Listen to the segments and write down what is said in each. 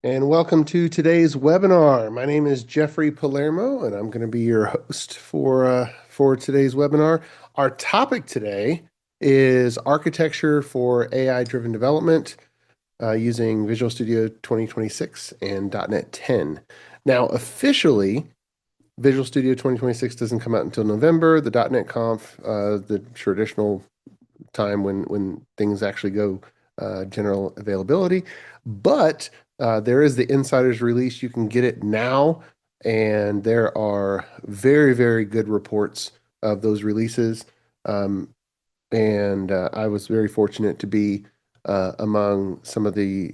And welcome to today's webinar. My name is Jeffrey Palermo, and I'm going to be your host for today's webinar. Our topic today is architecture for AI-driven development using Visual Studio 2026 and .NET 10. Now, officially, Visual Studio 2026 doesn't come out until November. The .NET Conf, the traditional time when things actually go general availability. But there is the insider's release. You can get it now, and there are very, very good reports of those releases. And I was very fortunate to be among some of the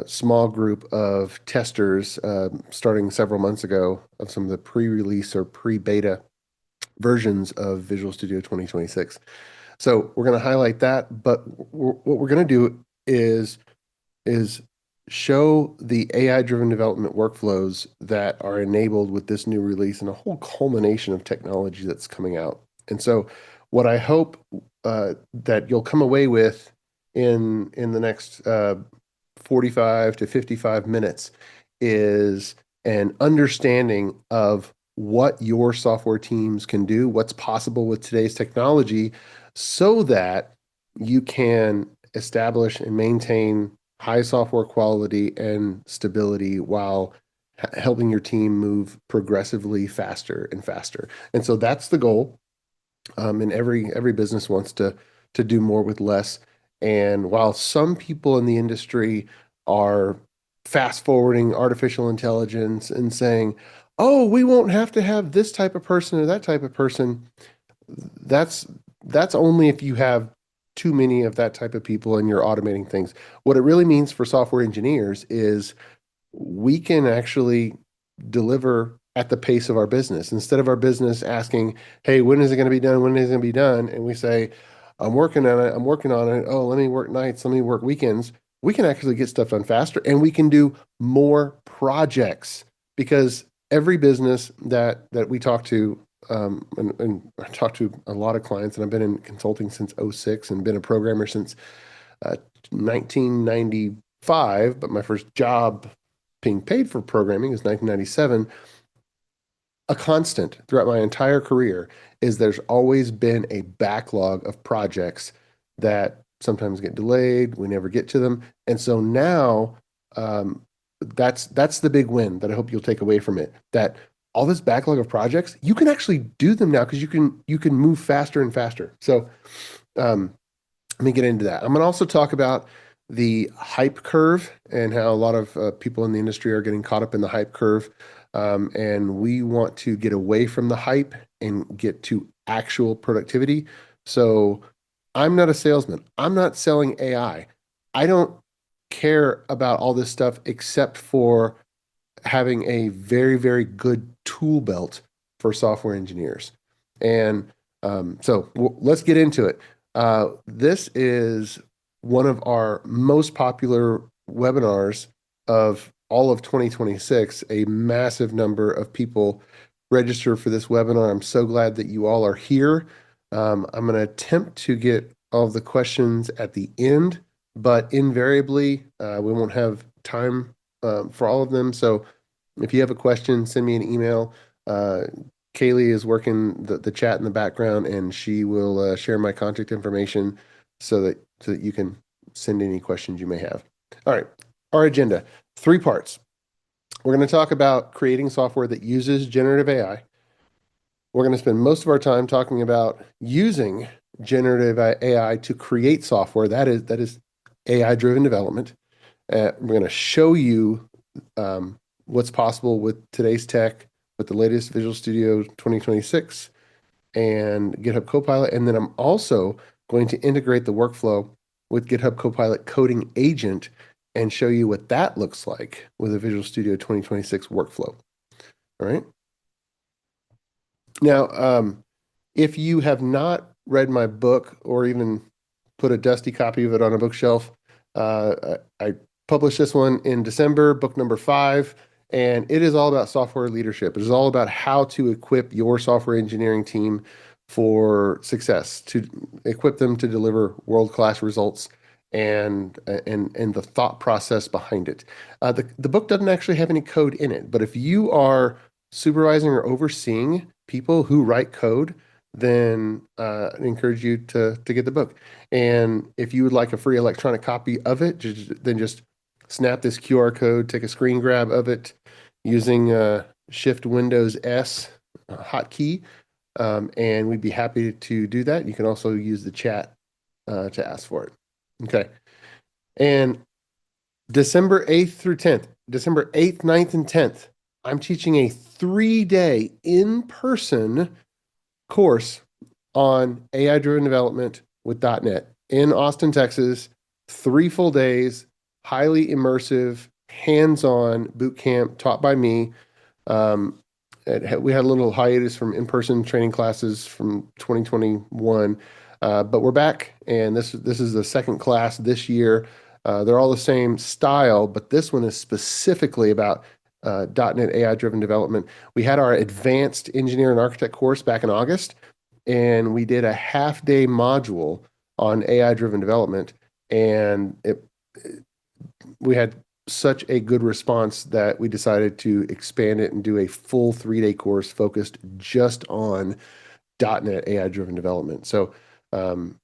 small group of testers starting several months ago of some of the pre-release or pre-beta versions of Visual Studio 2026. So we're going to highlight that, but what we're going to do is show the AI-driven development workflows that are enabled with this new release and a whole culmination of technology that's coming out. And so what I hope that you'll come away with in the next 45 to 55 minutes is an understanding of what your software teams can do, what's possible with today's technology, so that you can establish and maintain high software quality and stability while helping your team move progressively faster and faster. And so that's the goal. And every business wants to do more with less. And while some people in the industry are fast forwarding artificial intelligence and saying, "Oh, we won't have to have this type of person or that type of person," that's that's only if you have too many of that type of people and you're automating things. What it really means for software engineers is we can actually deliver at the pace of our business. Instead of our business asking, "Hey, when is it going to be done? When is it going to be done?" And we say, "I'm working on it. I'm working on it. Oh, let me work nights. Let me work weekends." We can actually get stuff done faster and we can do more projects because every business that we talk to, and I talk to a lot of clients, and I've been in consulting since '06 and been a programmer since 1995, but my first job being paid for programming is 1997. A constant throughout my entire career is there's always been a backlog of projects that sometimes get delayed, we never get to them. And so now that's the big win that I hope you'll take away from it. That all this backlog of projects, you can actually do them now because you can move faster and faster. So um, let me get into that. I'm going to also talk about the hype curve and how a lot of people in the industry are getting caught up in the hype curve. And we want to get away from the hype and get to actual productivity. So I'm not a salesman. I'm not selling AI. I don't care about all this stuff except for having a very, very good tool belt for software engineers. And let's get into it. This is one of our most popular webinars of all of 2026. A massive number of people register for this webinar. I'm so glad that you all are here. I'm going to attempt to get all of the questions at the end, but invariably, we won't have time for all of them. So if you have a question, send me an email. Kaylee is working the chat in the background, and she will share my contact information so that you can send any questions you may have. All right, our agenda, three parts. We're going to talk about creating software that uses generative AI. We're going to spend most of our time talking about using generative AI to create software that is AI-driven development. We're going to show you what's possible with today's tech, with the latest Visual Studio 2026 and GitHub Copilot. And then I'm also going to integrate the workflow with GitHub Copilot Coding Agent and show you what that looks like with a Visual Studio 2026 workflow. All right. Now, if you have not read my book or even put a dusty copy of it on a bookshelf, I published this one in December, book number 5, and it is all about software leadership. It is all about how to equip your software engineering team for success, to equip them to deliver world-class results. and the thought process behind it. The book doesn't actually have any code in it, but if you are supervising or overseeing people who write code, then I encourage you to get the book. And if you would like a free electronic copy of it, then just snap this QR code, take a screen grab of it using Shift Windows S hotkey, and we'd be happy to do that. You can also use the chat to ask for it. Okay. And December 8th through 10th, December 8th, 9th, and 10th, I'm teaching a 3-day in-person course on AI-driven development with .NET in Austin, Texas. 3 full days, highly immersive, hands-on boot camp taught by me. Um, we had a little hiatus from in-person training classes from 2021, but we're back, and this is the second class this year. They're all the same style, but this one is specifically about .NET AI-driven development. We had our advanced engineer and architect course back in August, and we did a half-day module on AI-driven development, and we had such a good response that we decided to expand it and do a full 3-day course focused just on .NET AI-driven development. So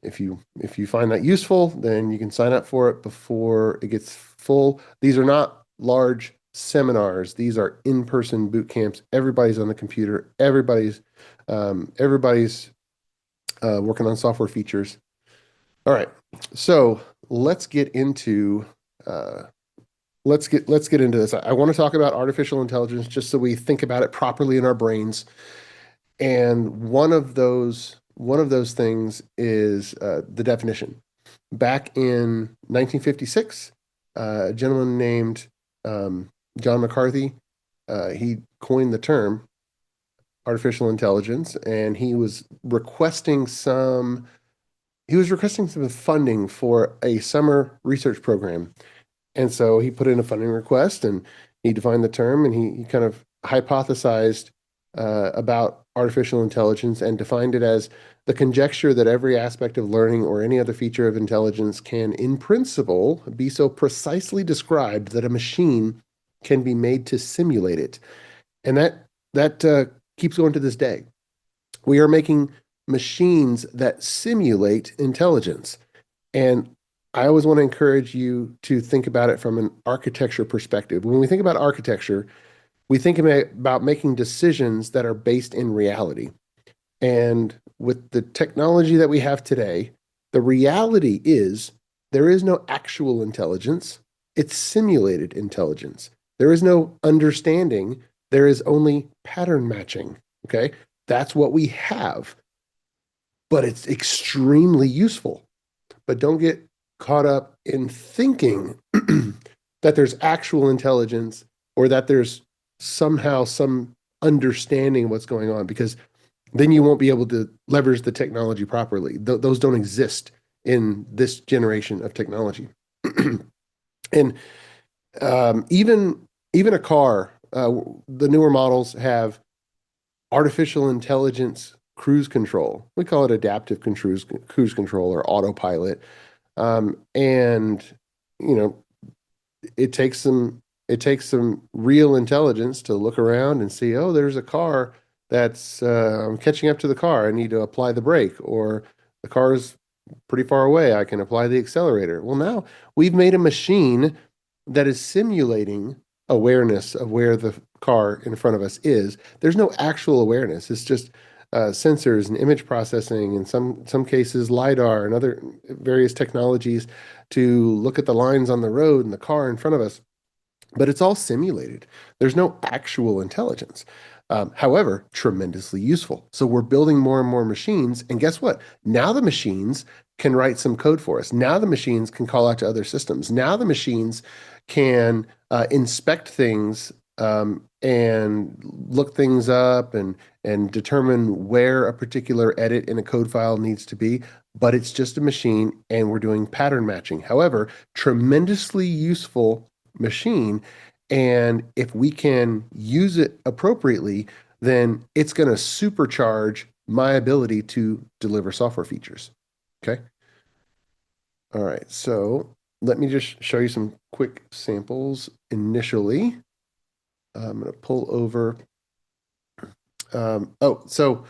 if you find that useful, then you can sign up for it before it gets full. These are not large seminars. These are in-person boot camps. Everybody's on the computer. Everybody's working on software features. All right, so let's get into uh, let's get into this. I want to talk about artificial intelligence just so we think about it properly in our brains. And one of those things is the definition. Back in 1956, a gentleman named John McCarthy, he coined the term artificial intelligence, and he was requesting some funding for a summer research program. And so he put in a funding request and he defined the term, and he kind of hypothesized about artificial intelligence and defined it as the conjecture that every aspect of learning or any other feature of intelligence can, in principle, be so precisely described that a machine can be made to simulate it. And that keeps going to this day. We are making machines that simulate intelligence. And I always want to encourage you to think about it from an architecture perspective. When we think about architecture, we think about making decisions that are based in reality. And with the technology that we have today, the reality is there is no actual intelligence. It's simulated intelligence. There is no understanding. There is only pattern matching. Okay. That's what we have, but it's extremely useful. But don't get caught up in thinking that there's actual intelligence or that there's somehow some understanding of what's going on, because then you won't be able to leverage the technology properly. Those don't exist in this generation of technology. And even a car, the newer models have artificial intelligence cruise control. We call it adaptive cruise control or autopilot. And you know, it takes some real intelligence to look around and see, oh, there's a car that's I'm catching up to the car. I need to apply the brake, or the car is pretty far away. I can apply the accelerator. Well, now we've made a machine that is simulating awareness of where the car in front of us is. There's no actual awareness. It's just sensors and image processing, in some cases LiDAR and other various technologies to look at the lines on the road and the car in front of us. But it's all simulated. There's no actual intelligence. However, tremendously useful. So we're building more and more machines, and guess what? Now the machines can write some code for us. Now the machines can call out to other systems. Now the machines can inspect things and look things up and determine where a particular edit in a code file needs to be. But it's just a machine, and we're doing pattern matching. However, tremendously useful machine. And if we can use it appropriately, then it's going to supercharge my ability to deliver software features. Okay. All right, so let me just show you some quick samples initially. I'm going to pull over. So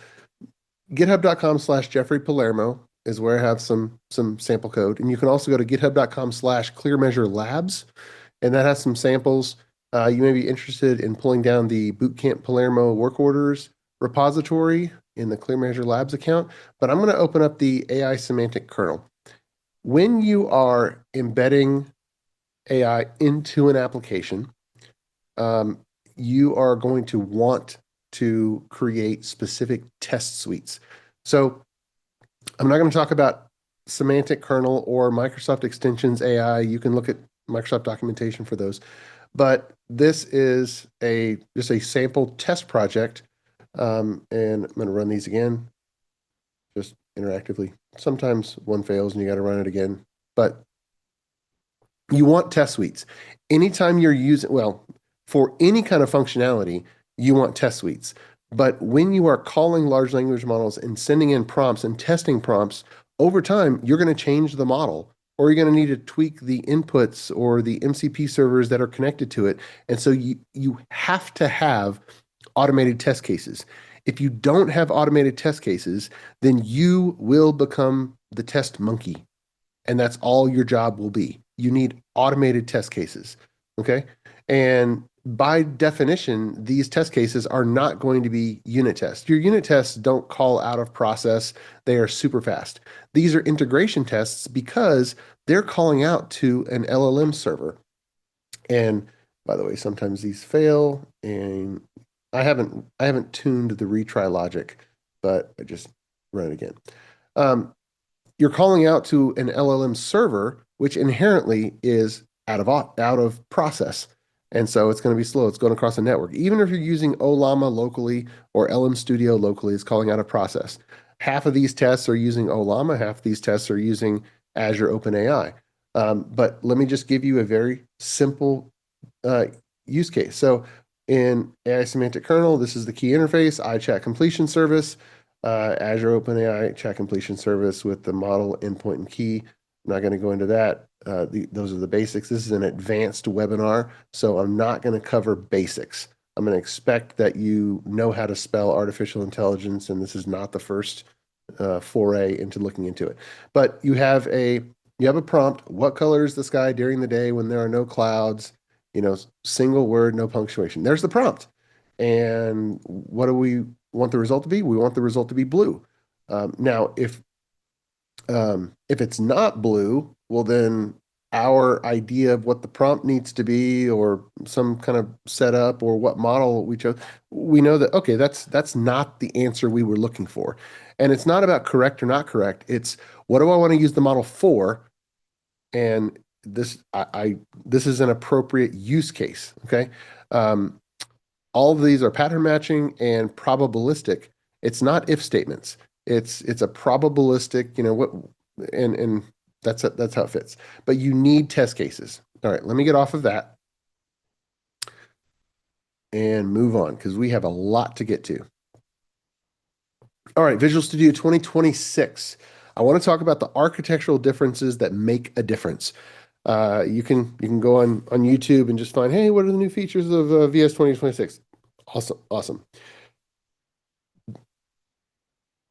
github.com/Jeffrey Palermo is where I have some sample code. And you can also go to github.com/clear measure labs, and that has some samples. You may be interested in pulling down the Bootcamp Palermo work orders repository in the Clear Measure Labs account, but I'm going to open up the AI semantic kernel. When you are embedding AI into an application, um, you are going to want to create specific test suites. So I'm not going to talk about semantic kernel or Microsoft extensions AI. You can look at Microsoft documentation for those. But this is a just a sample test project. And I'm going to run these again, just interactively. Sometimes one fails and you got to run it again. But you want test suites. Anytime you're using, well, for any kind of functionality, you want test suites. But when you are calling large language models and sending in prompts and testing prompts, over time, you're going to change the model, or you're going to need to tweak the inputs or the MCP servers that are connected to it. And so you have to have automated test cases. If you don't have automated test cases, then you will become the test monkey, and that's all your job will be. You need automated test cases. Okay. And by definition, these test cases are not going to be unit tests. Your unit tests don't call out of process, they are super fast. These are integration tests because they're calling out to an LLM server. And by the way, sometimes these fail, and I haven't tuned the retry logic, but I just run it again. Um, you're calling out to an LLM server, which inherently is out of process. And so it's going to be slow. It's going across a network. Even if you're using Olama locally or LM Studio locally, it's calling out of process. Half of these tests are using Olama, half of these tests are using Azure OpenAI. But let me just give you a very simple uh, use case. So in AI semantic kernel, this is the key interface, iChat completion service, Azure OpenAI chat completion service with the model endpoint and key. I'm not going to go into that. Those are the basics. This is an advanced webinar, so I'm not going to cover basics. I'm going to expect that you know how to spell artificial intelligence, and this is not the first foray into looking into it. But you have a prompt. What color is the sky during the day when there are no clouds? Single word, no punctuation. There's the prompt. And what do we want the result to be? We want the result to be blue. Now, if it's not blue, well, then our idea of what the prompt needs to be, or some kind of setup, or what model we chose, we know that okay, that's not the answer we were looking for. And it's not about correct or not correct. It's what do I want to use the model for? And this is an appropriate use case. Okay. Um, all of these are pattern matching and probabilistic. It's not if statements. It's a probabilistic, and that's how it fits. But you need test cases. All right, let me get off of that and move on because we have a lot to get to. All right, Visual Studio 2026. I want to talk about the architectural differences that make a difference. You can go on YouTube and just find, hey, what are the new features of VS 2026? Awesome, awesome.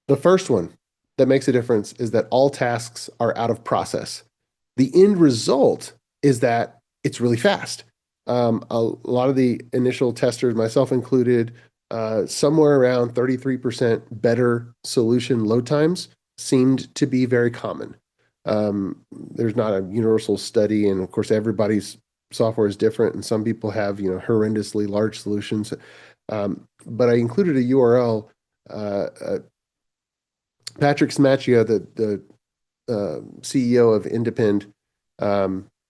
The first one that makes a difference is that all tasks are out of process. The end result is that it's really fast. A lot of the initial testers, myself included, somewhere around 33% better solution load times seemed to be very common. There's not a universal study, and of course, everybody's software is different, and some people have, horrendously large solutions. But I included a URL. Patrick Smachia, the CEO of Independ,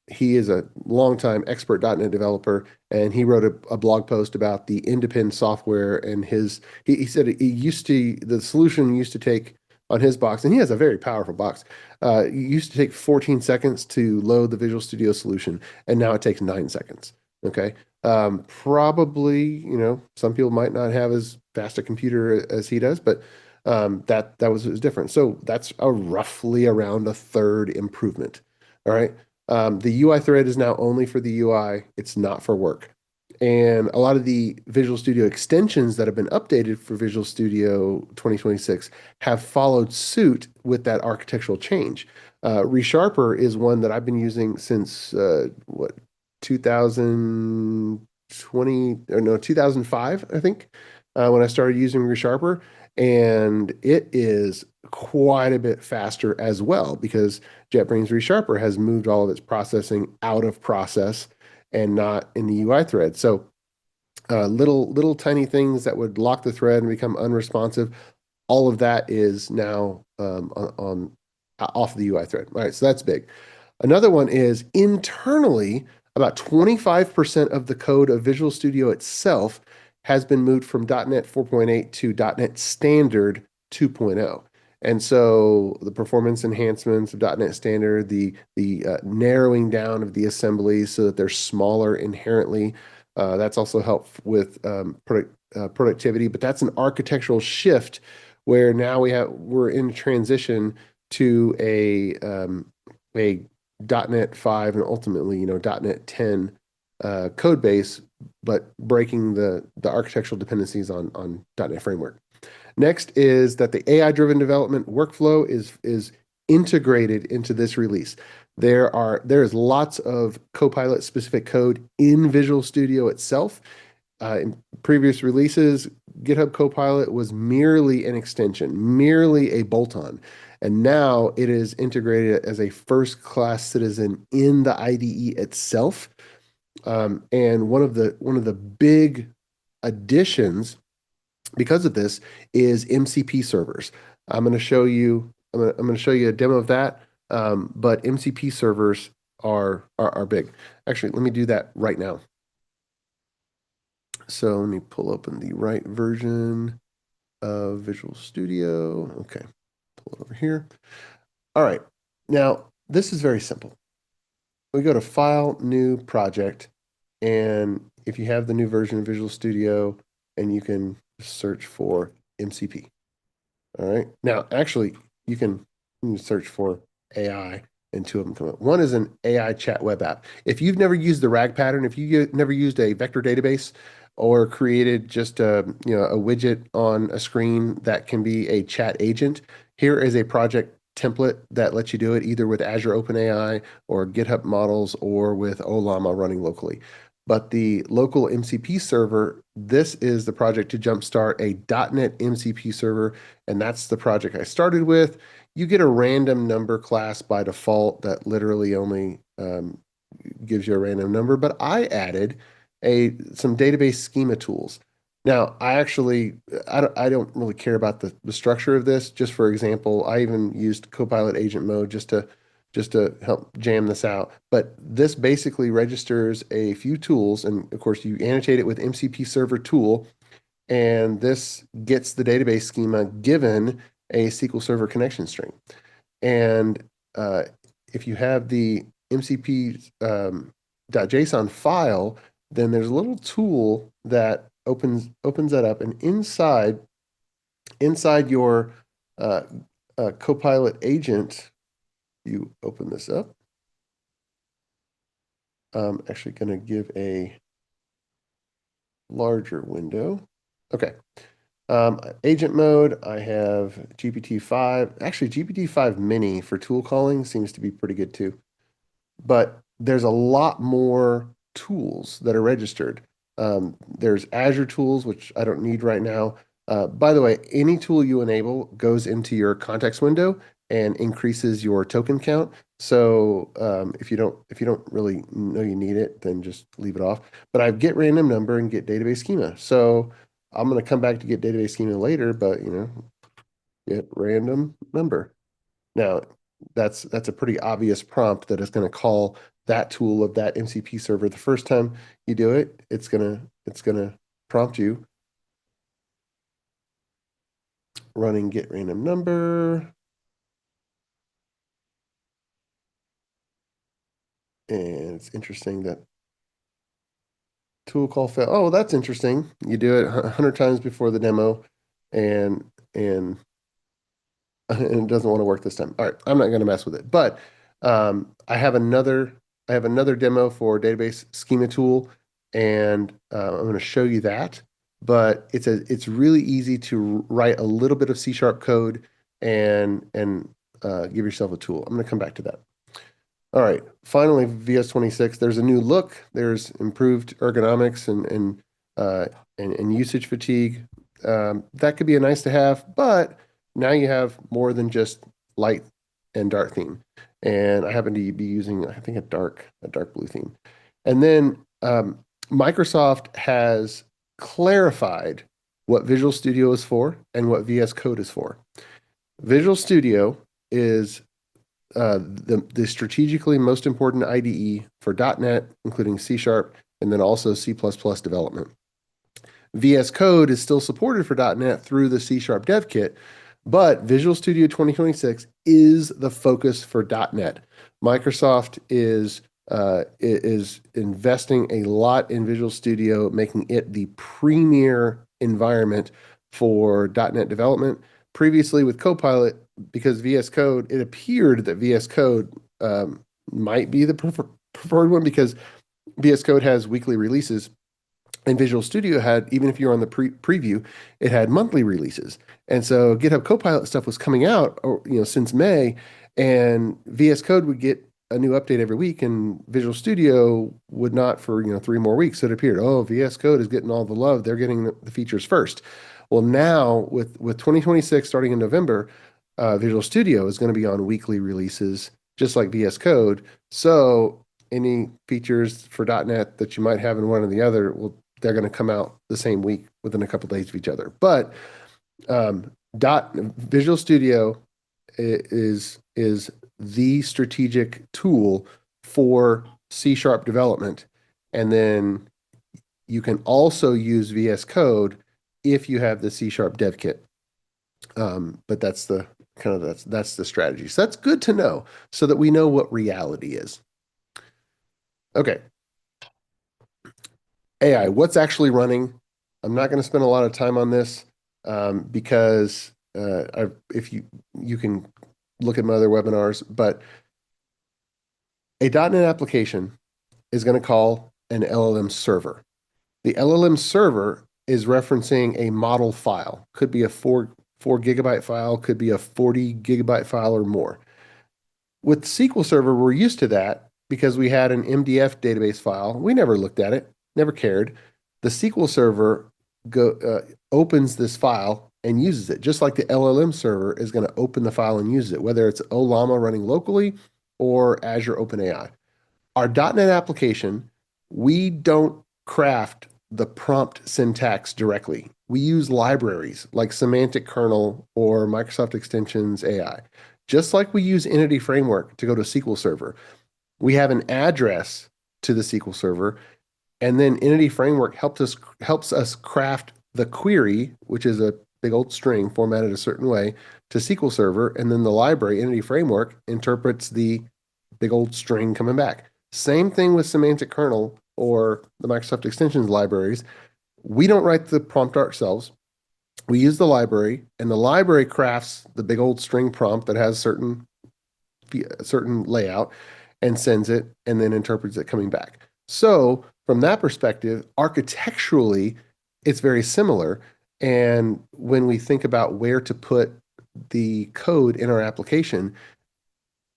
he is a longtime expert .NET developer, and he wrote a blog post about the Independ software. And he said the solution used to take on his box, and he has a very powerful box. It used to take 14 seconds to load the Visual Studio solution, and now it takes 9 seconds. Okay. Probably, some people might not have as fast a computer as he does, but that was different. So that's roughly around a third improvement. All right. The UI thread is now only for the UI. It's not for work. And a lot of the Visual Studio extensions that have been updated for Visual Studio 2026 have followed suit with that architectural change. ReSharper is one that I've been using since what 2020 or no 2005, I think, when I started using ReSharper, and it is quite a bit faster as well because JetBrains ReSharper has moved all of its processing out of process and not in the UI thread. So little tiny things that would lock the thread and become unresponsive, all of that is now off the UI thread. All right, so that's big. Another one is internally, about 25% of the code of Visual Studio itself has been moved from .NET 4.8 to .NET Standard 2.0. And so the performance enhancements of .NET Standard, the narrowing down of the assemblies so that they're smaller inherently, that's also helped with productivity. But that's an architectural shift where now we're in transition to a .NET 5 and ultimately, .NET 10 code base, but breaking the architectural dependencies on .NET Framework. Next is that the AI-driven development workflow is integrated into this release. There is lots of Copilot specific code in Visual Studio itself. In previous releases, GitHub Copilot was merely an extension, merely a bolt-on. And now it is integrated as a first-class citizen in the IDE itself. And one of the big additions because of this is MCP servers. I'm going to show you a demo of that. But MCP servers are big. Actually, let me do that right now. So let me pull open the right version of Visual Studio. Okay, pull it over here. All right. Now, this is very simple. We go to File, New Project, and if you have the new version of Visual Studio, and you can search for MCP. All right. Now, actually, you can search for AI, and two of them come up. One is an AI chat web app. If you've never used the RAG pattern, if never used a vector database or created just a widget on a screen that can be a chat agent, here is a project template that lets you do it either with Azure OpenAI or GitHub Models or with Olama running locally. But the local MCP server, this is the project to jumpstart a .NET MCP server, and that's the project I started with. You get a random number class by default that literally only gives you a random number, but I added some database schema tools. Now, I don't really care about the structure of this. Just for example, I even used Copilot agent mode just to help jam this out. But this basically registers a few tools, and of course, you annotate it with MCP server tool, and this gets the database schema given a SQL Server connection string. And if you have the MCP .json file, then there's a little tool that opens that up, and inside your Copilot agent, you open this up. I'm actually going to give a larger window. Okay. Agent mode, I have GPT-5. Actually, GPT-5 Mini for tool calling seems to be pretty good too. But there's a lot more tools that are registered. There's Azure tools, which I don't need right now. By the way, any tool you enable goes into your context window and increases your token count. So if you don't really know you need it, then just leave it off. But I have get random number and get database schema. So I'm going to come back to get database schema later, but get random number. Now, that's a pretty obvious prompt that is going to call that tool of that MCP server. The first time you do it, it's gonna prompt you running get random number. And it's interesting that tool call fail. Oh, that's interesting. You do it 100 times before the demo, and and it doesn't want to work this time. All right, I'm not going to mess with it. But I have another demo for database schema tool, and I'm going to show you that. But it's really easy to write a little bit of C# code and give yourself a tool. I'm going to come back to that. All right. Finally, VS26. There's a new look. There's improved ergonomics uh, and usage fatigue. That could be a nice to have, but now you have more than just light and dark theme. And I happen to be using, I think, a dark blue theme. And then Microsoft has clarified what Visual Studio is for and what VS Code is for. Visual Studio is the strategically most important IDE for .NET, including C#, and then also C++ development. VS Code is still supported for .NET through the C# Dev Kit, but Visual Studio 2026 is the focus for .NET. Microsoft is investing a lot in Visual Studio, making it the premier environment for .NET development. Previously with Copilot, because VS Code, it appeared that VS Code might be the preferred one because VS Code has weekly releases, and Visual Studio had, even if you're on the preview, it had monthly releases. And so GitHub Copilot stuff was coming out, since May, and VS Code would get a new update every week, and Visual Studio would not for 3 more weeks. So it appeared, oh, VS Code is getting all the love; they're getting the features first. Well, now with 2026 starting in November, Visual Studio is going to be on weekly releases, just like VS Code. So any features for .NET that you might have in one or the other, well, they're going to come out the same week within a couple of days of each other. But Visual Studio is the strategic tool for C# development, and then you can also use VS Code if you have the C# Dev Kit. But that's the strategy. So that's good to know, so that we know what reality is. Okay, AI, what's actually running? I'm not going to spend a lot of time on this because if you can look at my other webinars, but a .NET application is going to call an LLM server. The LLM server is referencing a model file. Could be a 4 gigabyte file, could be a 40 gigabyte file or more. With SQL Server, we're used to that because we had an MDF database file. We never looked at it, never cared. The SQL Server opens this file and uses it, just like the LLM server is going to open the file and use it, whether it's Olama running locally or Azure OpenAI. Our .NET application, we don't craft the prompt syntax directly. We use libraries like Semantic Kernel or Microsoft Extensions AI. Just like we use Entity Framework to go to SQL Server, we have an address to the SQL Server, and then Entity Framework helps us craft the query, which is a big old string formatted a certain way, to SQL Server, and then the library Entity Framework interprets the big old string coming back. Same thing with Semantic Kernel or the Microsoft Extensions libraries. We don't write the prompt ourselves. We use the library, and the library crafts the big old string prompt that has a certain layout and sends it and then interprets it coming back. So from that perspective, architecturally, it's very similar. And when we think about where to put the code in our application,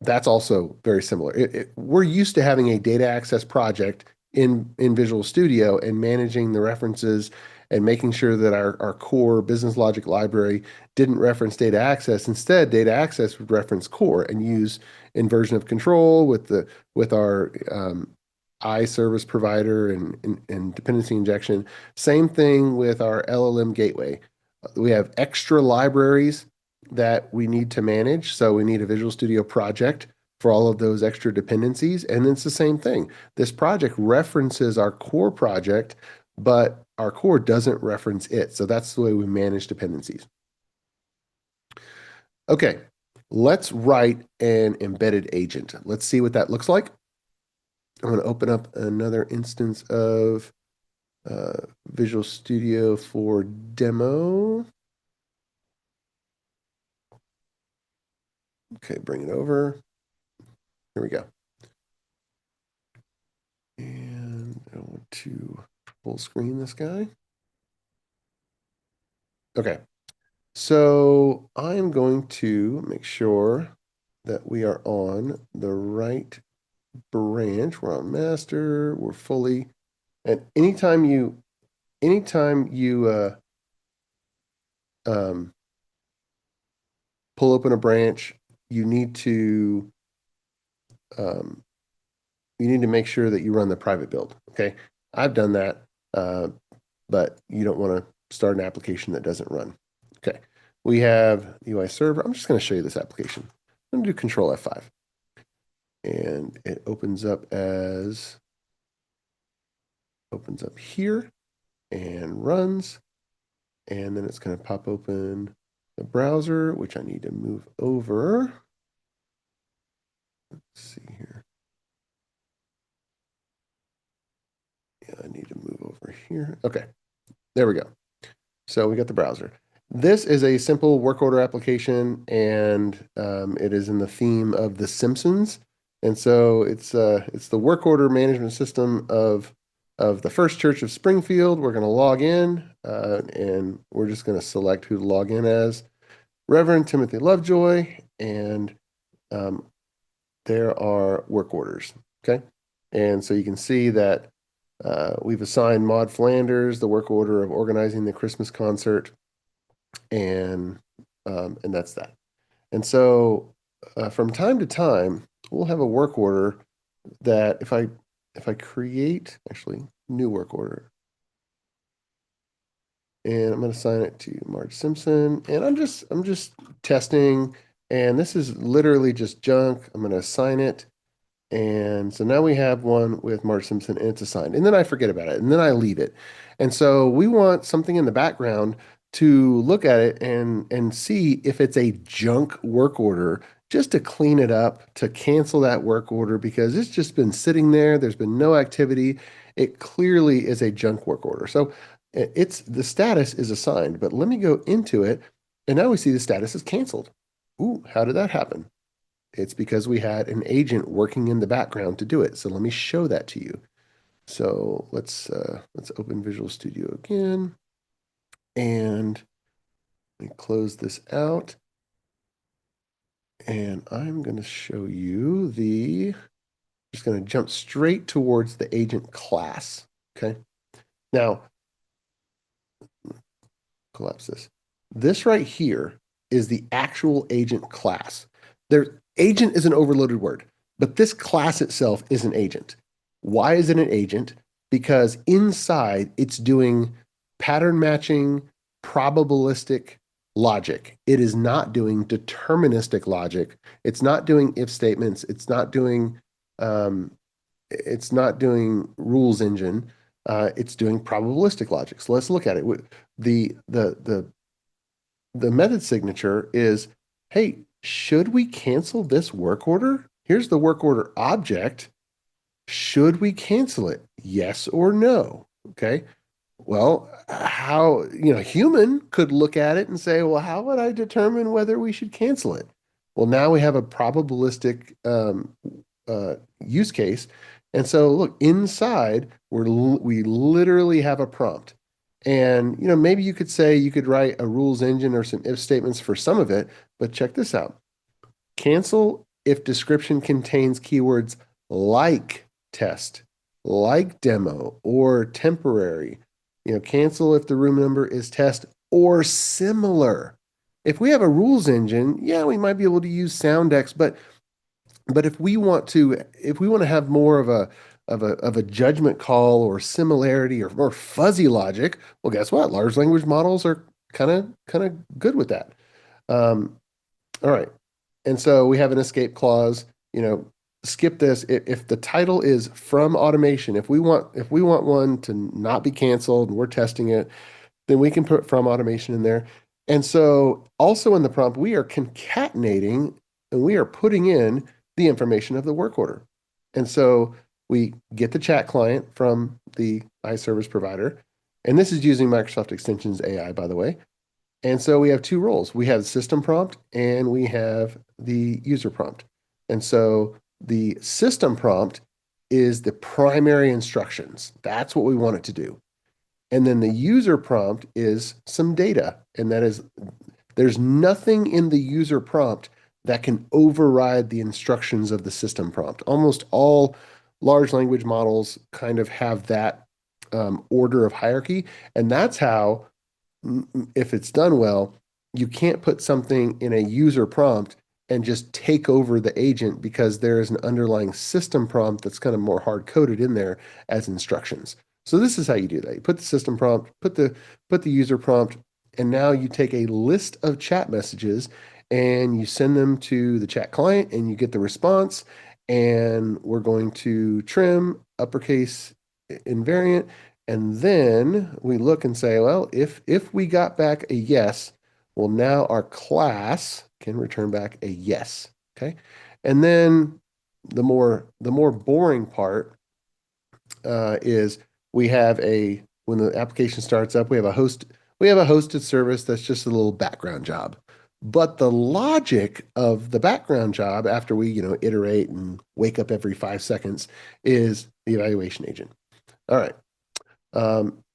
that's also very similar. We're used to having a data access project in Visual Studio and managing the references and making sure that our core business logic library didn't reference data access. Instead, data access would reference core and use inversion of control with our I service provider and dependency injection. Same thing with our LLM gateway. We have extra libraries that we need to manage. So we need a Visual Studio project for all of those extra dependencies. And it's the same thing. This project references our core project, but our core doesn't reference it. So that's the way we manage dependencies. Okay, let's write an embedded agent. Let's see what that looks like. I'm going to open up another instance of Visual Studio for demo. Okay, bring it over. Here we go. And I want to full screen this guy. Okay. So I'm going to make sure that we are on the right branch. We're on master. We're fully. And anytime you um, pull open a branch, you need to um, you need to make sure that you run the private build. Okay, I've done that, uh, but you don't want to start an application that doesn't run. Okay, we have UI server. I'm just going to show you this application. I'm going to do Control F5, and it opens up here and runs, and then it's going to pop open the browser, which I need to move over. Let's see here. Yeah, I need to move over here. Okay, there we go. So we got the browser. This is a simple work order application, and it is in the theme of The Simpsons. And so it's the work order management system of the First Church of Springfield. We're going to log in, and we're just going to select who to log in as. Reverend Timothy Lovejoy, and um, there are work orders. Okay, and so you can see that we've assigned Maud Flanders the work order of organizing the Christmas concert, and that's that. And so from time to time, we'll have a work order that if I create actually new work order, and I'm going to assign it to Marge Simpson, and I'm just testing, and this is literally just junk. I'm going to assign it. And so now we have one with Marge Simpson and it's assigned. And then I forget about it and then I leave it. And so we want something in the background to look at it and see if it's a junk work order, just to clean it up, to cancel that work order because it's just been sitting there. There's been no activity. It clearly is a junk work order. So it's the status is assigned, but let me go into it. And now we see the status is canceled. Ooh, how did that happen? It's because we had an agent working in the background to do it. So let me show that to you. So let's open Visual Studio again, and let me close this out. And I'm going to show you just going to jump straight towards the agent class. Okay. Now, collapse this. This right here is the actual agent class. Agent is an overloaded word, but this class itself is an agent. Why is it an agent? Because inside it's doing pattern matching, probabilistic logic. It is not doing deterministic logic. It's not doing if statements. Um, it's not doing rules engine. It's doing probabilistic logic. So let's look at it. The the the the method signature is, hey, should we cancel this work order? Here's the work order object. Should we cancel it? Yes or no? Okay. Well, human could look at it and say, well, how would I determine whether we should cancel it? Well, now we have a probabilistic use case. And so look, inside, we literally have a prompt. And maybe you could say you could write a rules engine or some if statements for some of it, but check this out. Cancel if description contains keywords like test, like demo, or temporary. Cancel if the room number is test or similar. If we have a rules engine, yeah, we might be able to use SoundX, but if we want to have more of a judgment call or similarity or more fuzzy logic, well, guess what? Large language models are kind of good with that. Um, all right. And so we have an escape clause, skip this. If the title is from automation, if we want one to not be canceled and we're testing it, then we can put from automation in there. And so also in the prompt, we are concatenating and we are putting in the information of the work order. And so we get the chat client from the iService provider. And this is using Microsoft Extensions AI, by the way. And so we have two roles. We have system prompt and we have the user prompt. And so The system prompt is the primary instructions. That's what we want it to do. And then the user prompt is some data. And that is, there's nothing in the user prompt that can override the instructions of the system prompt. Almost all large language models kind of have that order of hierarchy. And that's how, if it's done well, you can't put something in a user prompt and just take over the agent because there is an underlying system prompt that's kind of more hard coded in there as instructions. So this is how you do that. You put the system prompt, put the user prompt, and now you take a list of chat messages and you send them to the chat client and you get the response. And we're going to trim uppercase invariant. And then we look and say, well, if we got back a yes, well, now our class can return back a yes. Okay. And then the more boring part is we have when the application starts up, we have a hosted service that's just a little background job. But the logic of the background job after we, iterate and wake up every 5 seconds is the evaluation agent. All right.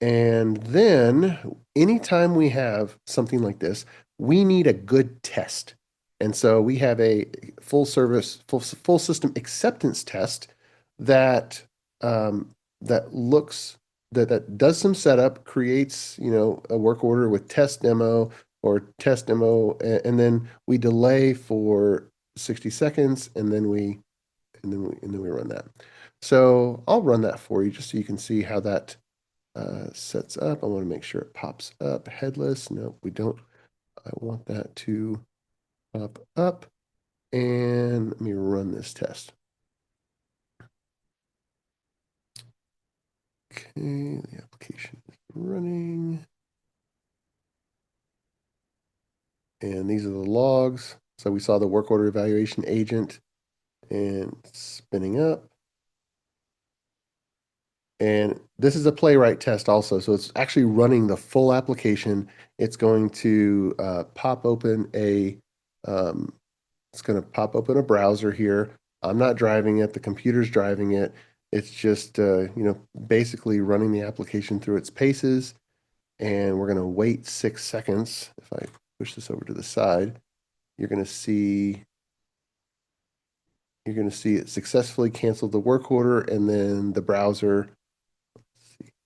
And then anytime we have something like this, we need a good test. And so we have a full system acceptance test that that does some setup, creates, a work order with test demo or test demo, and then we delay for 60 seconds, and then we run that. So I'll run that for you just so you can see how that sets up. I want to make sure it pops up headless. No, we don't. I want that to pop up. And let me run this test. Okay, the application is running. And these are the logs. So we saw the work order evaluation agent and spinning up. And this is a playwright test also. So it's actually running the full application. It's going to pop open a browser here. I'm not driving it. The computer's driving it. It's just, basically running the application through its paces. And we're going to wait 6 seconds. If I push this over to the side, you're going to see it successfully canceled the work order, and then the browser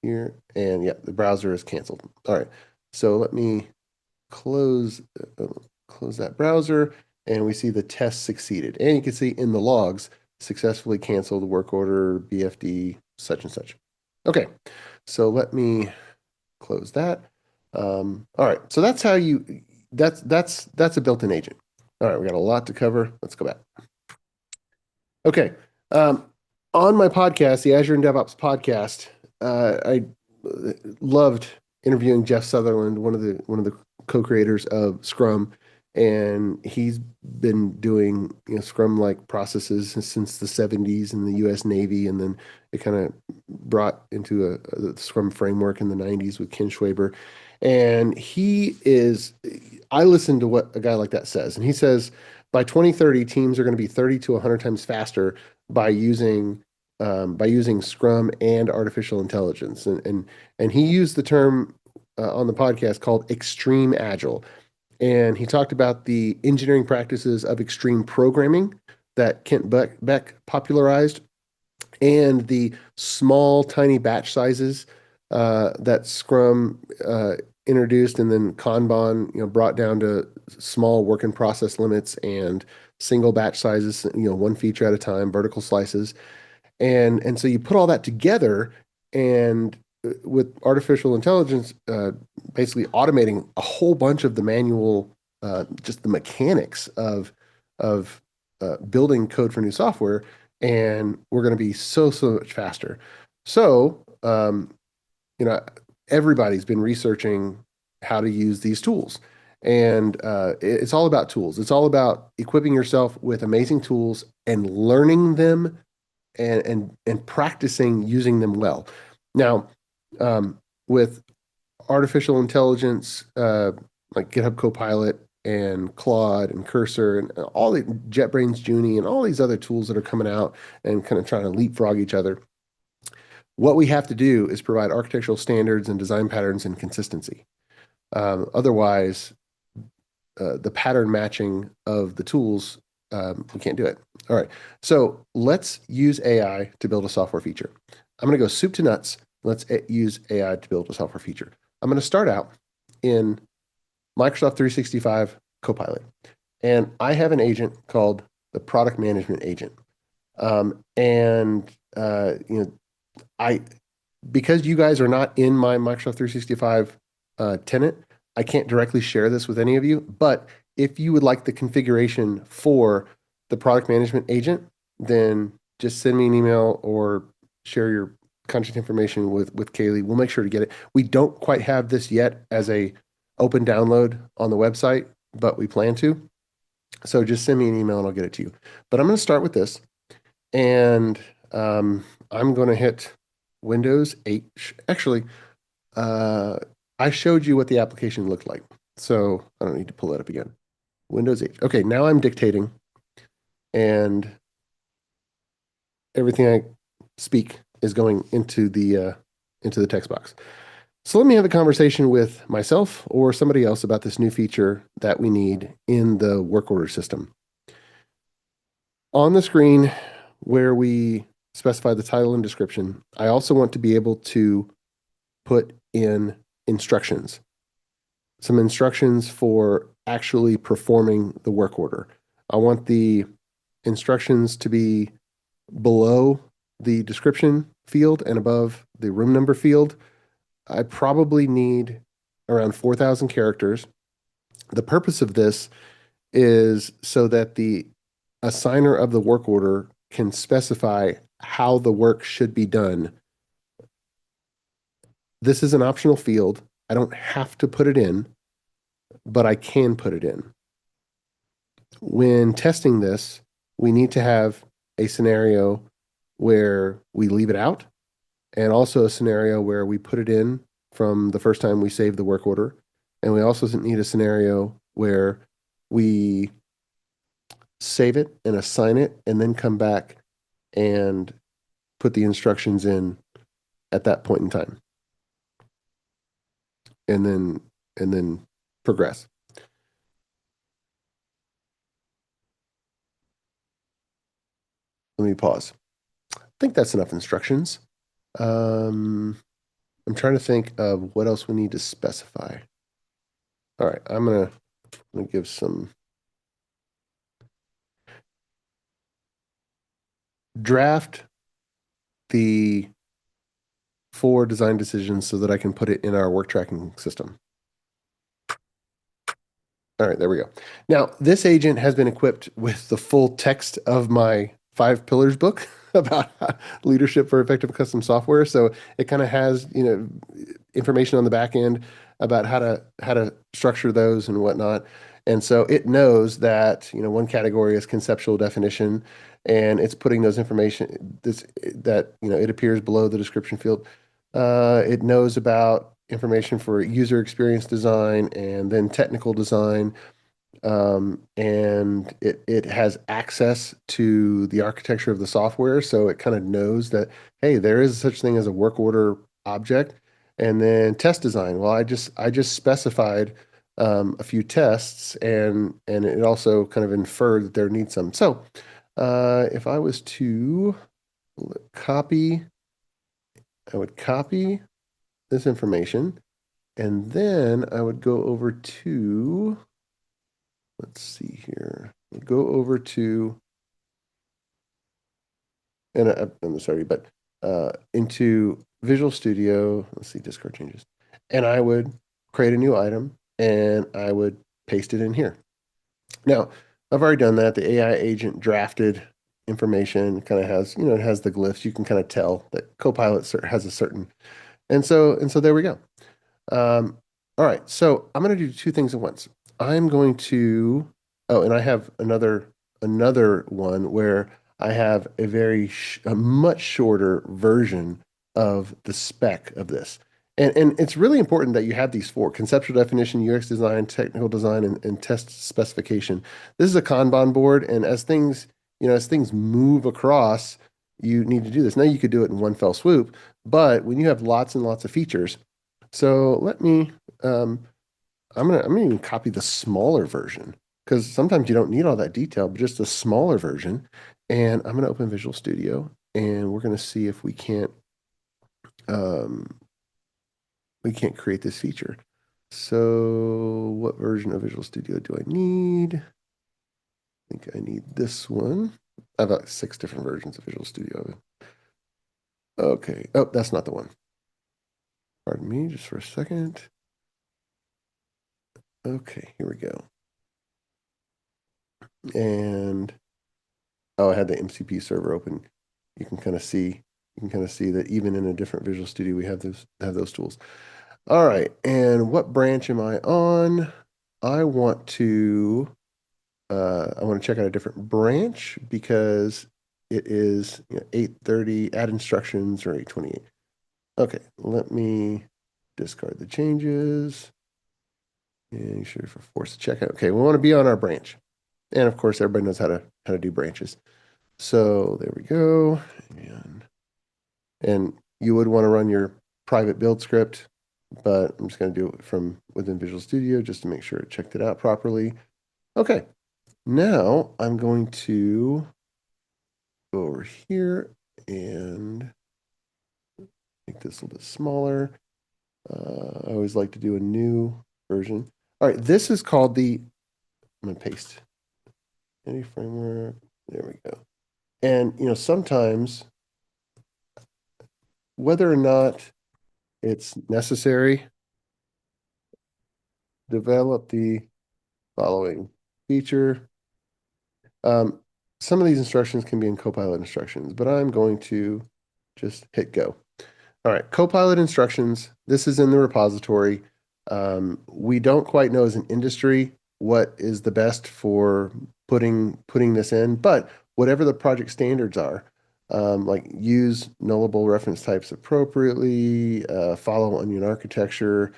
here, and yeah, the browser is canceled. All right, so let me close that browser, and we see the test succeeded. And you can see in the logs, successfully canceled the work order, BFD, such and such. Okay, so let me close that. All right, so that's how that's a built-in agent. All right, we got a lot to cover. Let's go back. Okay. On my podcast, the Azure and DevOps podcast, I loved interviewing Jeff Sutherland, one of the co-creators of Scrum, and he's been doing Scrum-like processes since the 70s in the U.S. Navy, and then it kind of brought into a Scrum framework in the 90s with Ken Schwaber. And I listen to what a guy like that says, and he says by 2030, teams are going to be 30 to 100 times faster by using Scrum and artificial intelligence. And he used the term on the podcast called extreme agile. And he talked about the engineering practices of extreme programming that Kent Beck popularized, and the small, tiny batch sizes that Scrum introduced, and then Kanban, brought down to small work in process limits and single batch sizes, one feature at a time, vertical slices. And so you put all that together, and with artificial intelligence, basically automating a whole bunch of the manual, just the mechanics of building code for new software, and we're going to be so much faster. So, you know, everybody's been researching how to use these tools. And it's all about tools. It's all about equipping yourself with amazing tools and learning them and practicing using them well. Now, with artificial intelligence, like GitHub Copilot, and Claude and Cursor and all the JetBrains Junie and all these other tools that are coming out and kind of trying to leapfrog each other. What we have to do is provide architectural standards and design patterns and consistency. Otherwise, the pattern matching of the tools, we can't do it. All right. So let's use AI to build a software feature. I'm going to go soup to nuts. Let's use AI to build a software feature. I'm going to start out in Microsoft 365 Copilot. And I have an agent called the product management agent. And I because you guys are not in my Microsoft 365 tenant, I can't directly share this with any of you. But if you would like the configuration for the product management agent, then just send me an email or share your contact information with Kaylee. We'll make sure to get it. We don't quite have this yet as a open download on the website, but we plan to. So just send me an email and I'll get it to you. But I'm going to start with this, and I'm going to hit Windows 8. Actually, I showed you what the application looked like, so I don't need to pull that up again. Windows 8. Okay, now I'm dictating, and everything I speak is going into the text box. So let me have a conversation with myself or somebody else about this new feature that we need in the work order system. On the screen where we specify the title and description, I also want to be able to put in instructions, some instructions for actually performing the work order. I want the instructions to be below the description field and above the room number field. I probably need around 4,000 characters. The purpose of this is so that the assigner of the work order can specify how the work should be done. This is an optional field. I don't have to put it in, but I can put it in. When testing this, we need to have a scenario where we leave it out, and also a scenario where we put it in from the first time we save the work order. And we also need a scenario where we save it and assign it and then come back and put the instructions in at that point in time. And then progress. Let me pause. I think that's enough instructions. I'm trying to think of what else we need to specify. All right, I'm gonna give some draft the 4 design decisions so that I can put it in our work tracking system. All right, there we go. Now, this agent has been equipped with the full text of my 5 pillars book about leadership for effective custom software. So it kind of has, information on the back end about how to structure those and whatnot. And so it knows that, one category is conceptual definition, and it's putting those information that it appears below the description field. It knows about information for user experience design and then technical design. And it has access to the architecture of the software. So it kind of knows that, hey, there is such thing as a work order object. And then test design. Well, I just specified a few tests, and it also kind of inferred that there needs some. So if I was to copy, I would copy this information, and then I would go over to, let's see here, go over to, and I'm sorry, but into Visual Studio, let's see, Discord changes, and I would create a new item, and I would paste it in here. Now, I've already done that. The AI agent drafted information, kind of has, it has the glyphs. You can kind of tell that Copilot has a certain, and so there we go. All right, so I'm going to do 2 things at once. I'm going to, and I have another one where I have a much shorter version of the spec of this. And it's really important that you have these four: conceptual definition, UX design, technical design, and test specification. This is a Kanban board, and as things move across, you need to do this. Now you could do it in one fell swoop, but when you have lots and lots of features, so let me um, I'm gonna even copy the smaller version because sometimes you don't need all that detail, but just a smaller version. And I'm gonna open Visual Studio, and we're gonna see if um, we can't create this feature. So what version of Visual Studio do I need? I think I need this one. I've got 6 different versions of Visual Studio. Okay. Oh, that's not the one. Pardon me just for a second. Okay, here we go. And oh, I had the MCP server open. You can kind of see, you can kind of see that even in a different Visual Studio, we have those tools. All right, and what branch am I on? I want to I want to check out a different branch because it is 8:30 add instructions or 8:28. Okay, let me discard the changes and you should force a checkout. Okay, we want to be on our branch. And of course, everybody knows how to do branches. So there we go. And you would want to run your private build script, but I'm just going to do it from within Visual Studio just to make sure it checked it out properly. Okay, now I'm going to go over here and make this a little bit smaller. I always like to do a new version. All right, this is called I'm going to paste any framework. There we go. And, sometimes whether or not it's necessary, develop the following feature. Um, some of these instructions can be in Copilot instructions, but I'm going to just hit go. All right, Copilot instructions. This is in the repository. We don't quite know as an industry what is the best for putting this in, but whatever the project standards are, like use nullable reference types appropriately, follow onion architecture,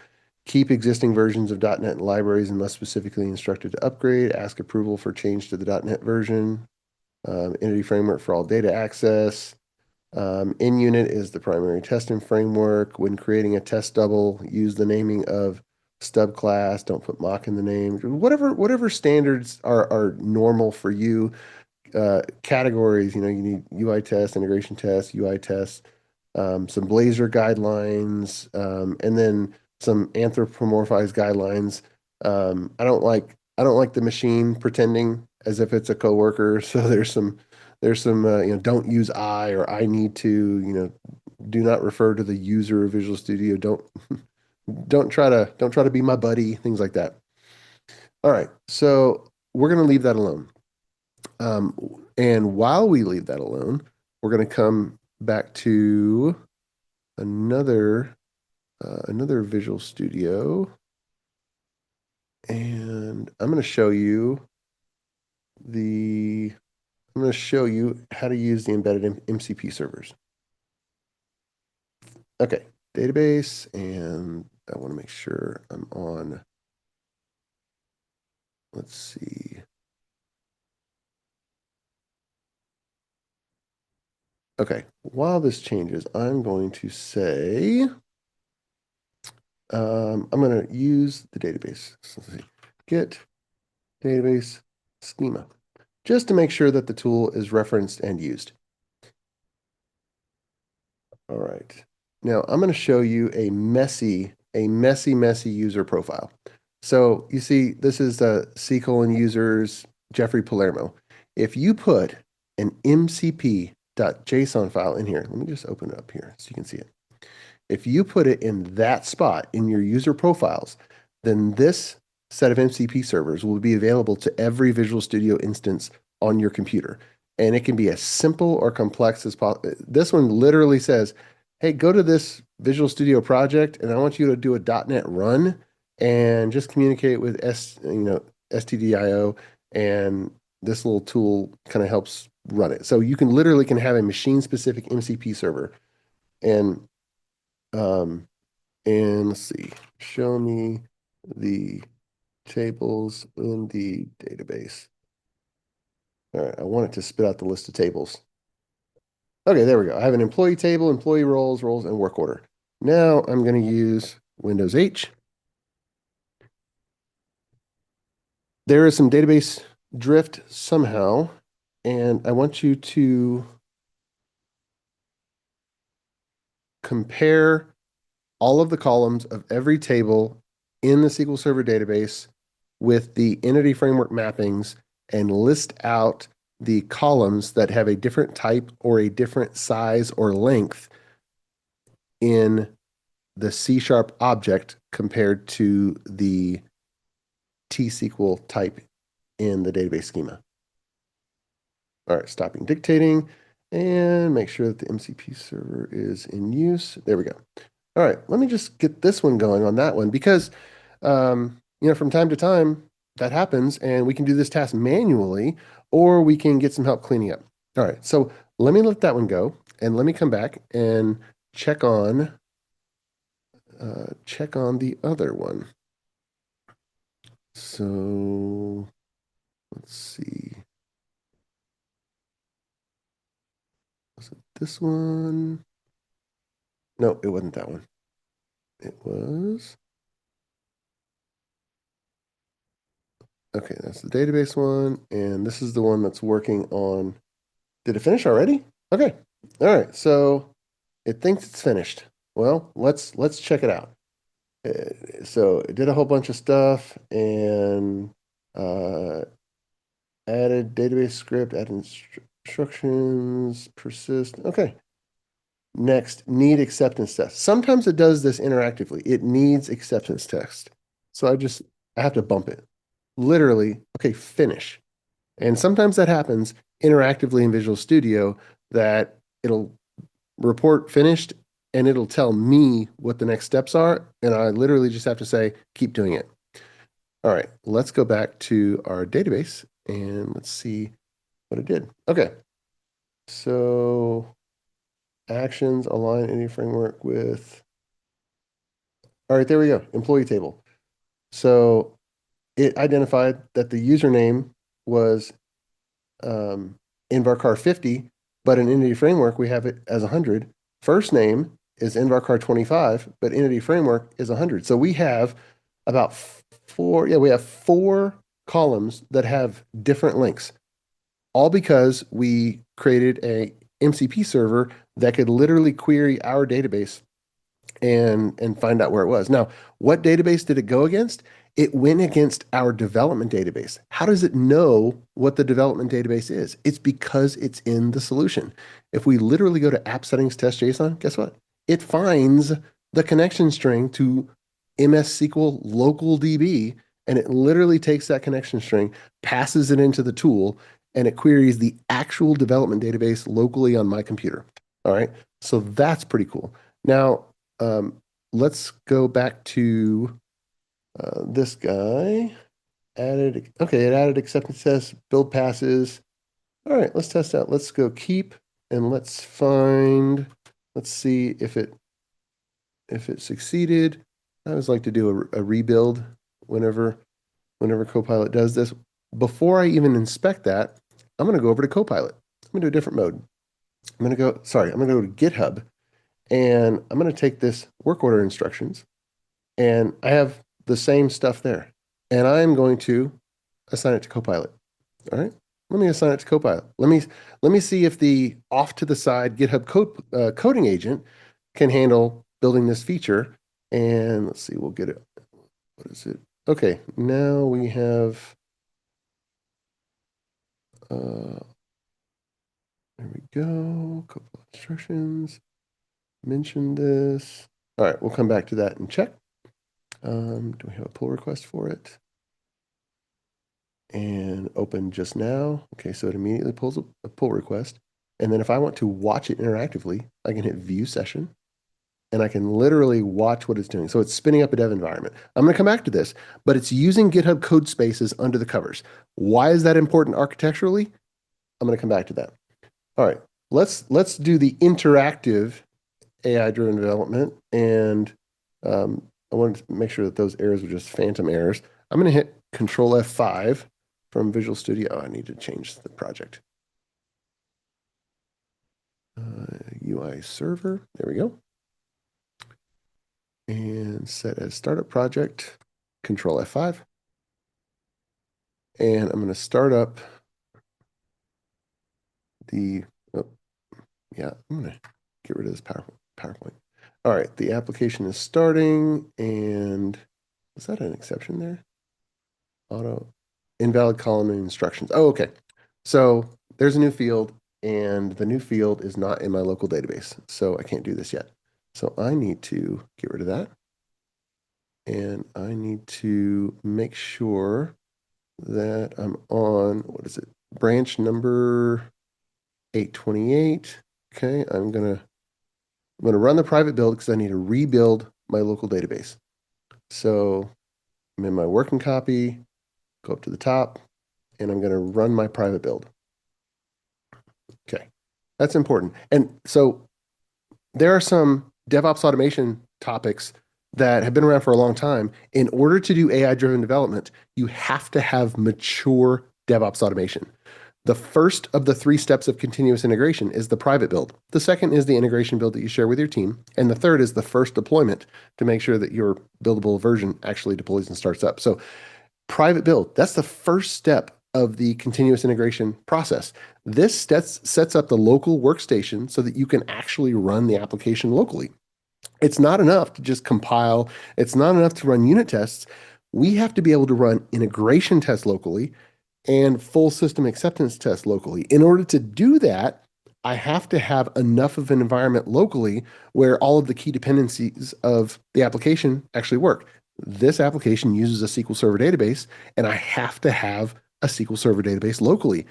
keep existing versions of .NET and libraries unless specifically instructed to upgrade, ask approval for change to the .NET version, entity framework for all data access. In-unit is the primary testing framework. When creating a test double, use the naming of stub class. Don't put mock in the name. Whatever standards are normal for you. Categories, you need UI test, integration test, UI test, some Blazor guidelines, and then some anthropomorphized guidelines. I don't like the machine pretending as if it's a coworker. So there's some don't use I or I need to, do not refer to the user of Visual Studio. Don't try to be my buddy, things like that. All right, so we're gonna leave that alone. Um, and while we leave that alone, we're gonna come back to another another Visual Studio, and the I'm going to show you how to use the embedded MCP servers. Okay, database, and I want to make sure I'm on. Let's see. Okay, while this changes, I'm going to say I'm going to use the database. So let's see. Get database schema, just to make sure that the tool is referenced and used. All right. Now I'm going to show you a messy user profile. So you see, this is the C: users, Jeffrey Palermo. If you put an mcp.json file in here, let me just open it up here so you can see it. If you put it in that spot in your user profiles, then this set of MCP servers will be available to every Visual Studio instance on your computer. And it can be as simple or complex as possible. This one literally says, hey, go to this Visual Studio project and I want you to do a .NET run and just communicate with STDIO, and this little tool kind of helps run it. So you can have a machine specific MCP server. And um, And let's see, show me the tables in the database. All right, I want it to spit out the list of tables. Okay, there we go. I have an employee table, employee roles, and work order. Now I'm going to use Windows H. There is some database drift somehow, and I want you to compare all of the columns of every table in the SQL Server database with the entity framework mappings and list out the columns that have a different type or a different size or length in the C# object compared to the T-SQL type in the database schema. All right, stopping dictating and make sure that the MCP server is in use. There we go. All right, let me just get this one going on that one because, from time to time that happens and we can do this task manually or we can get some help cleaning up. All right, so let me let that one go and let me come back and check on the other one. So let's see. Was it this one? No, it wasn't that one. It was. Okay, that's the database one. And this is the one that's working on. Did it finish already? Okay. All right. So it thinks it's finished. Well, let's check it out. So it did a whole bunch of stuff and uh, added database script, added instructions, persist. Okay. Next, need acceptance test. Sometimes it does this interactively. It needs acceptance test. So I have to bump it. Literally, okay, finish. And sometimes that happens interactively in Visual Studio that it'll report finished and it'll tell me what the next steps are. And I literally just have to say, keep doing it. All right, let's go back to our database and let's see what it did. Okay, so actions align any framework with. All right, there we go, employee table. So it identified that the username was invarcar 50, but in Entity Framework, we have it as 100. First name is invarcar 25, but Entity Framework is 100. So we have about we have four columns that have different links, all because we created a MCP server that could literally query our database and find out where it was. Now, what database did it go against? It went against our development database. How does it know what the development database is? It's because it's in the solution. If we literally go to app settings test JSON, guess what? It finds the connection string to MS SQL local DB, and it literally takes that connection string, passes it into the tool, and it queries the actual development database locally on my computer. All right. So that's pretty cool. Now, let's go back to this guy. It added acceptance tests, build passes. All right, let's test out. Let's go keep and let's see if it succeeded. I always like to do a rebuild whenever Copilot does this. Before I even inspect that, I'm going to go over to Copilot. I'm going to do a different mode. I'm going to go to GitHub and I'm going to take this work order instructions and I have the same stuff there. And I'm going to assign it to Copilot. All right. Let me assign it to Copilot. Let me see if the off to the side GitHub coding agent can handle building this feature. And let's see, we'll get it. What is it? Okay, now we have there we go. Couple of instructions. Mention this. All right, we'll come back to that and check. Do we have a pull request for it? And open just now. Okay, so it immediately pulls a pull request. And then if I want to watch it interactively, I can hit view session and I can literally watch what it's doing. So it's spinning up a dev environment. I'm going to come back to this, but it's using GitHub code spaces under the covers. Why is that important architecturally? I'm going to come back to that. All right, let's do the interactive AI-driven development. And I wanted to make sure that those errors were just phantom errors. I'm going to hit Control F5 from Visual Studio. Oh, I need to change the project. UI server. There we go. And set as startup project. Control F5. And I'm going to start up the, oh, yeah, I'm going to get rid of this PowerPoint. All right, the application is starting, and is that an exception there? Auto invalid column and instructions. Oh, okay. So there's a new field, and the new field is not in my local database, so I can't do this yet. So I need to get rid of that, and I need to make sure that I'm on, what is it? Branch number 828. Okay, I'm gonna run the private build because I need to rebuild my local database. So I'm in my working copy, go up to the top, and I'm gonna run my private build. Okay, that's important. And so there are some DevOps automation topics that have been around for a long time. In order to do AI-driven development, you have to have mature DevOps automation. The first of the three steps of continuous integration is the private build. The second is the integration build that you share with your team. And the third is the first deployment to make sure that your buildable version actually deploys and starts up. So private build, that's the first step of the continuous integration process. This sets up the local workstation so that you can actually run the application locally. It's not enough to just compile. It's not enough to run unit tests. We have to be able to run integration tests locally and full system acceptance tests locally. In order to do that, I have to have enough of an environment locally where all of the key dependencies of the application actually work. This application uses a SQL Server database, and I have to have a SQL Server database locally.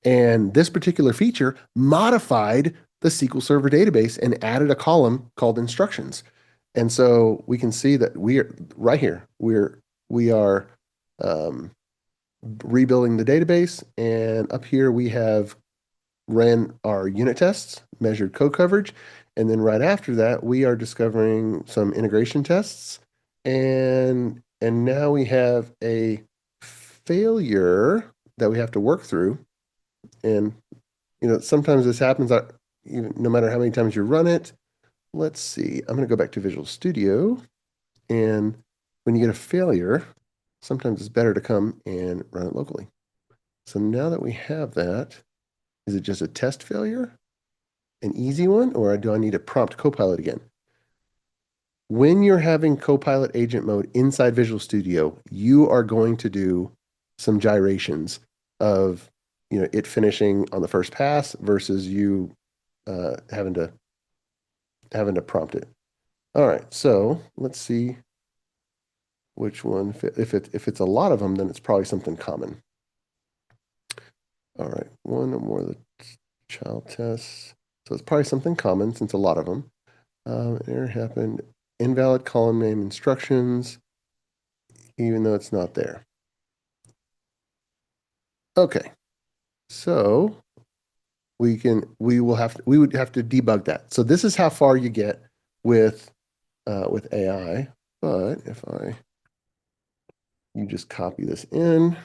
And this particular feature modified the SQL Server database and added a column called instructions. And so we can see that we are right here. We are rebuilding the database, and up here we have ran our unit tests, measured code coverage, and then right after that we are discovering some integration tests, and now we have a failure that we have to work through. And sometimes this happens, even no matter how many times you run it. Let's see, I'm going to go back to Visual Studio, and when you get a failure, sometimes it's better to come and run it locally. So now that we have that, is it just a test failure? An easy one? Or do I need to prompt Copilot again? When you're having Copilot agent mode inside Visual Studio, you are going to do some gyrations of it finishing on the first pass versus you having to prompt it. All right, so let's see which one. If it's a lot of them, then it's probably something common. All right, one or more of the child tests. So it's probably something common since a lot of them. Error happened. Invalid column name instructions, even though it's not there. Okay, so we would have to debug that. So this is how far you get with AI. But if you just copy this in,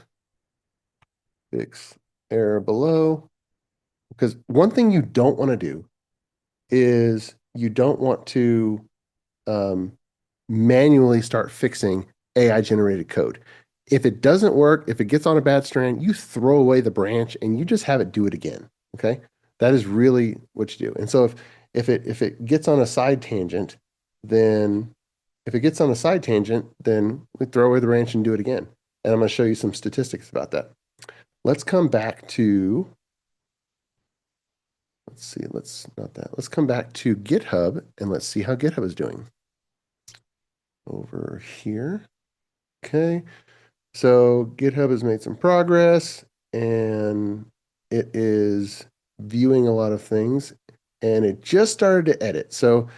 fix error below, because one thing you don't want to do is you don't want to manually start fixing AI generated code. If it doesn't work, if it gets on a bad strand, you throw away the branch and you just have it do it again. Okay. That is really what you do. And so if it gets on a side tangent, then we throw away the branch and do it again. And I'm going to show you some statistics about that. Let's come back to, let's come back to GitHub and let's see how GitHub is doing. Over here. Okay. So GitHub has made some progress and it is viewing a lot of things, and it just started to edit. So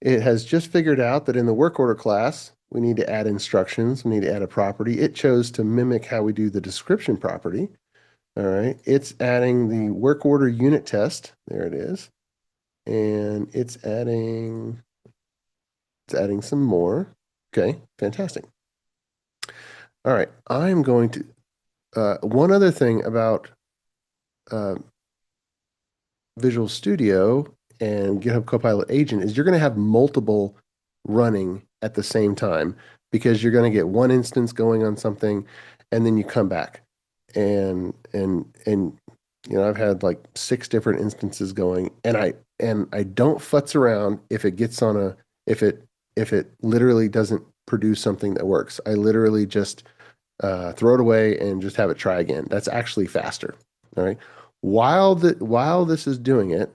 it has just figured out that in the work order class, we need to add instructions. We need to add a property. It chose to mimic how we do the description property. All right. It's adding the work order unit test. There it is. And it's adding It's adding some more. Okay, fantastic. All right, I'm going to, one other thing about uh, Visual Studio and GitHub Copilot Agent is you're going to have multiple running at the same time because you're going to get one instance going on something and then you come back. And I've had like six different instances going and I don't futz around if it gets on a if it literally doesn't produce something that works. I literally just throw it away and just have it try again. That's actually faster. All right. While this is doing it,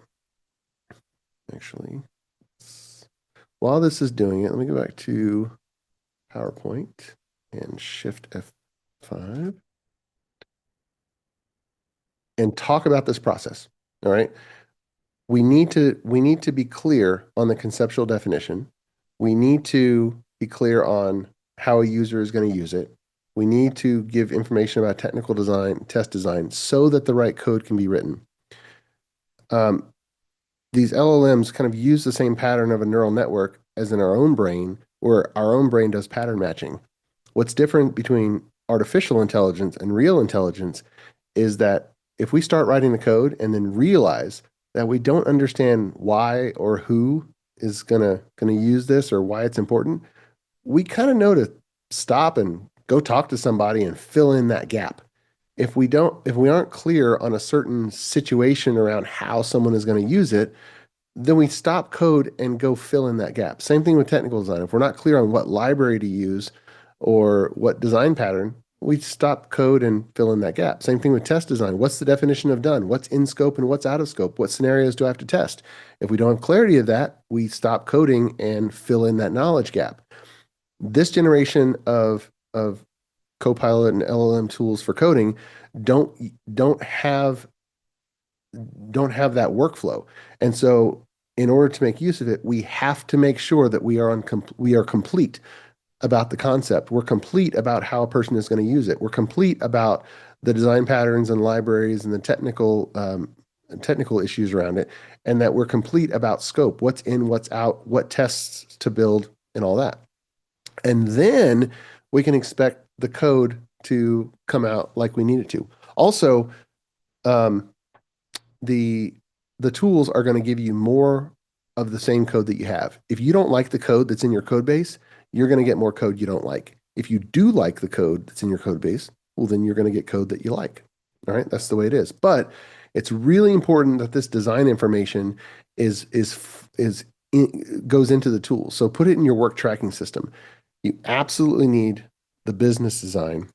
actually, while this is doing it, let me go back to PowerPoint and Shift F5 and talk about this process. All right. We need to be clear on the conceptual definition. We need to be clear on how a user is going to use it. We need to give information about technical design, test design, so that the right code can be written. These LLMs kind of use the same pattern of a neural network as in our own brain, where our own brain does pattern matching. What's different between artificial intelligence and real intelligence is that if we start writing the code and then realize that we don't understand why or who is gonna use this or why it's important, we kind of know to stop and go talk to somebody and fill in that gap. If we aren't clear on a certain situation around how someone is going to use it, then we stop code and go fill in that gap. Same thing with technical design. If we're not clear on what library to use or what design pattern, we stop code and fill in that gap. Same thing with test design. What's the definition of done? What's in scope and what's out of scope? What scenarios do I have to test? If we don't have clarity of that, we stop coding and fill in that knowledge gap. This generation of Copilot and LLM tools for coding don't don't have don't have that workflow. And so in order to make use of it, we have to make sure that we are complete about the concept. We're complete about how a person is going to use it. We're complete about the design patterns and libraries and the technical issues around it, and that we're complete about scope, what's in, what's out, what tests to build, and all that. And then we can expect the code to come out like we need it to. Also, um, the the tools are going to give you more of the same code that you have. If you don't like the code that's in your code base, you're going to get more code you don't like. If you do like the code that's in your code base, well, then you're going to get code that you like. All right, that's the way it is. But it's really important that this design information is goes into the tool. So put it in your work tracking system. You absolutely need the business design.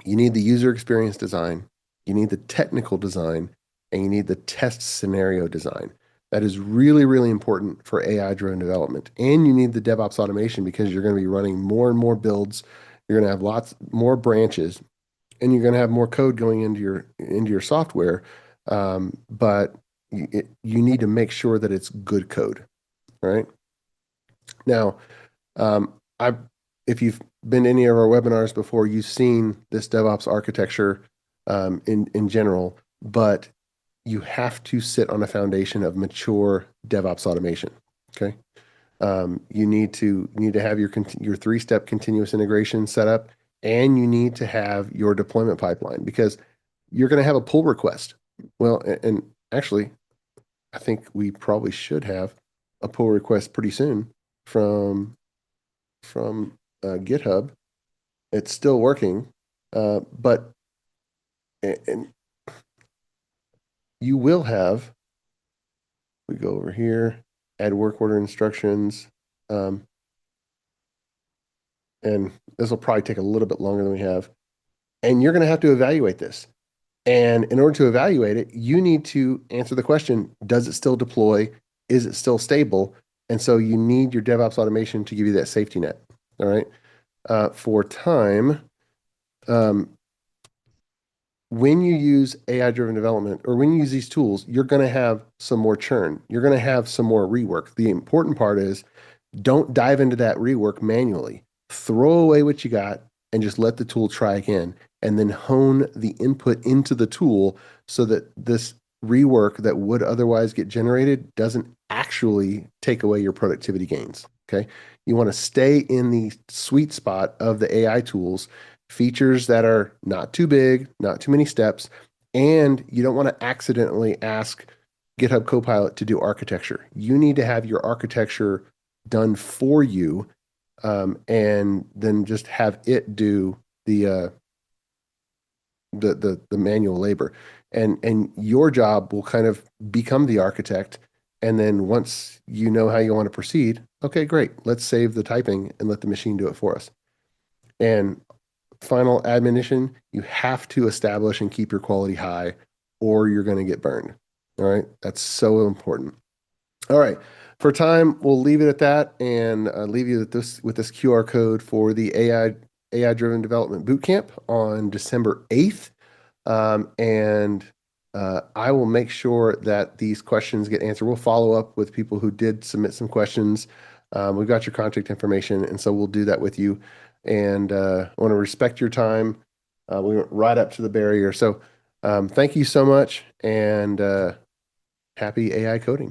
You need the user experience design. You need the technical design, and you need the test scenario design. That is really, really important for AI-driven development. And you need the DevOps automation because you're going to be running more and more builds. You're going to have lots more branches, and you're going to have more code going into your software. But you need to make sure that it's good code. All right. Now, I if you've been to any of our webinars before, you've seen this DevOps architecture in general, but you have to sit on a foundation of mature DevOps automation. Okay. You need to have your three-step continuous integration set up, and you need to have your deployment pipeline because you're going to have a pull request. Well, and actually, I think we probably should have a pull request pretty soon from GitHub. It's still working, but and you will have. We go over here, add work order instructions, um, and this will probably take a little bit longer than we have. And you're going to have to evaluate this. And in order to evaluate it, you need to answer the question, does it still deploy? Is it still stable? And so you need your DevOps automation to give you that safety net. All right. For time, um, when you use AI-driven development or when you use these tools, you're going to have some more churn. You're going to have some more rework. The important part is don't dive into that rework manually. Throw away what you got and just let the tool try again, and then hone the input into the tool so that this rework that would otherwise get generated actually take away your productivity gains. Okay. You want to stay in the sweet spot of the AI tools, features that are not too big, not too many steps, and you don't want to accidentally ask GitHub Copilot to do architecture. You need to have your architecture done for you, and then just have it do the the manual labor. And your job will kind of become the architect. And then once you know how you want to proceed, okay, great. Let's save the typing and let the machine do it for us. And final admonition, you have to establish and keep your quality high or you're going to get burned. All right. That's so important. All right. For time, we'll leave it at that and leave you with this QR code for the AI driven development bootcamp on December 8th. And I will make sure that these questions get answered. We'll follow up with people who did submit some questions. We've got your contact information, and so we'll do that with you. And I want to respect your time. We went right up to the barrier. So thank you so much, and happy AI coding.